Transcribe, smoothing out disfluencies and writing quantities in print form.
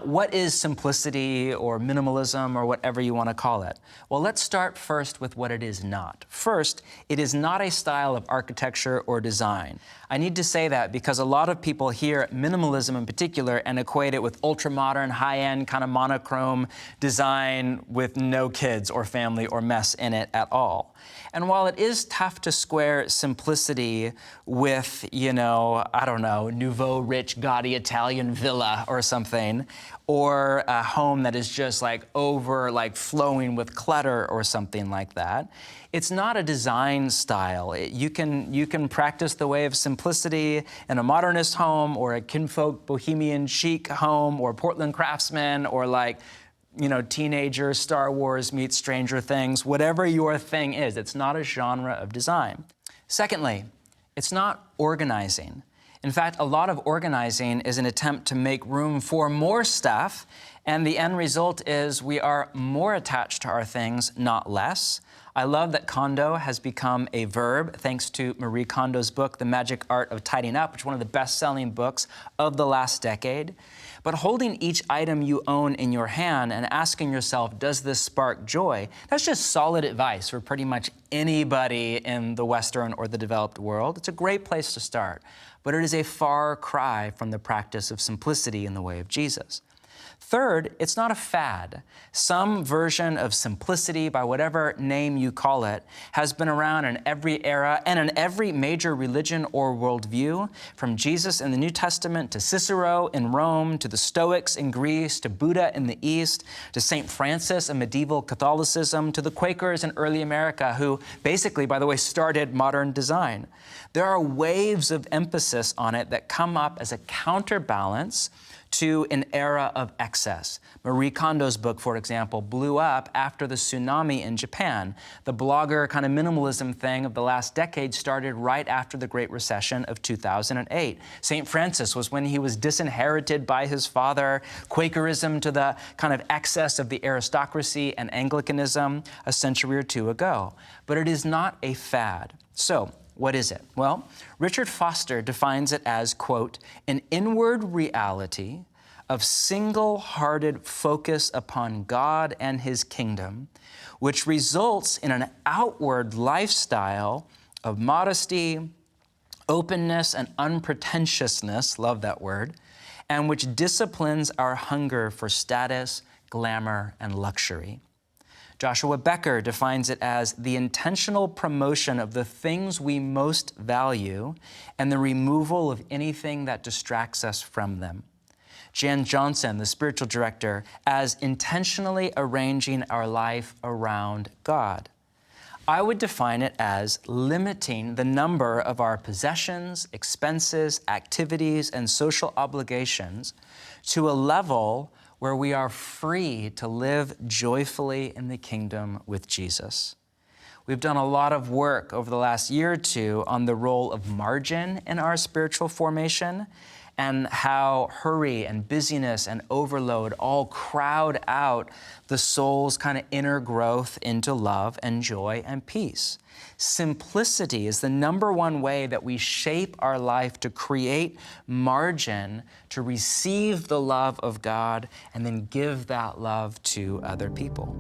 What is simplicity or minimalism or whatever you want to call it? Well, let's start first with what it is not. First, it is not a style of architecture or design. I need to say that because a lot of people hear minimalism in particular and equate it with ultra-modern, high-end, kind of monochrome design with no kids or family or mess in it at all. And while it is tough to square simplicity with, I don't know, nouveau rich, gaudy Italian villa or something, or a home that is just flowing with clutter or something like that, it's not a design style. You can practice the way of simplicity in a modernist home or a kinfolk bohemian chic home or Portland craftsman or teenager Star Wars meets Stranger Things, whatever your thing is. It's not a genre of design. Secondly, it's not organizing. In fact, a lot of organizing is an attempt to make room for more stuff, and the end result is we are more attached to our things, not less. I love that Kondo has become a verb thanks to Marie Kondo's book, The Magic Art of Tidying Up, which is one of the best-selling books of the last decade. But holding each item you own in your hand and asking yourself, does this spark joy? That's just solid advice for pretty much anybody in the Western or the developed world. It's a great place to start, but it is a far cry from the practice of simplicity in the way of Jesus. Third, it's not a fad. Some version of simplicity, by whatever name you call it, has been around in every era and in every major religion or worldview, from Jesus in the New Testament to Cicero in Rome, to the Stoics in Greece, to Buddha in the East, to St. Francis in medieval Catholicism, to the Quakers in early America, who basically, by the way, started modern design. There are waves of emphasis on it that come up as a counterbalance to an era of excess. Marie Kondo's book, for example, blew up after the tsunami in Japan. The blogger kind of minimalism thing of the last decade started right after the Great Recession of 2008. St. Francis was when he was disinherited by his father, Quakerism to the kind of excess of the aristocracy and Anglicanism a century or two ago. But it is not a fad. So, what is it? Well, Richard Foster defines it as, quote, an inward reality of single-hearted focus upon God and His kingdom, which results in an outward lifestyle of modesty, openness, and unpretentiousness, love that word, and which disciplines our hunger for status, glamour, and luxury. Joshua Becker defines it as the intentional promotion of the things we most value and the removal of anything that distracts us from them. Jan Johnson, the spiritual director, as intentionally arranging our life around God. I would define it as limiting the number of our possessions, expenses, activities, and social obligations to a level where we are free to live joyfully in the kingdom with Jesus. We've done a lot of work over the last year or two on the role of margin in our spiritual formation and how hurry and busyness and overload all crowd out the soul's kind of inner growth into love and joy and peace. Simplicity is the number one way that we shape our life to create margin, to receive the love of God, and then give that love to other people.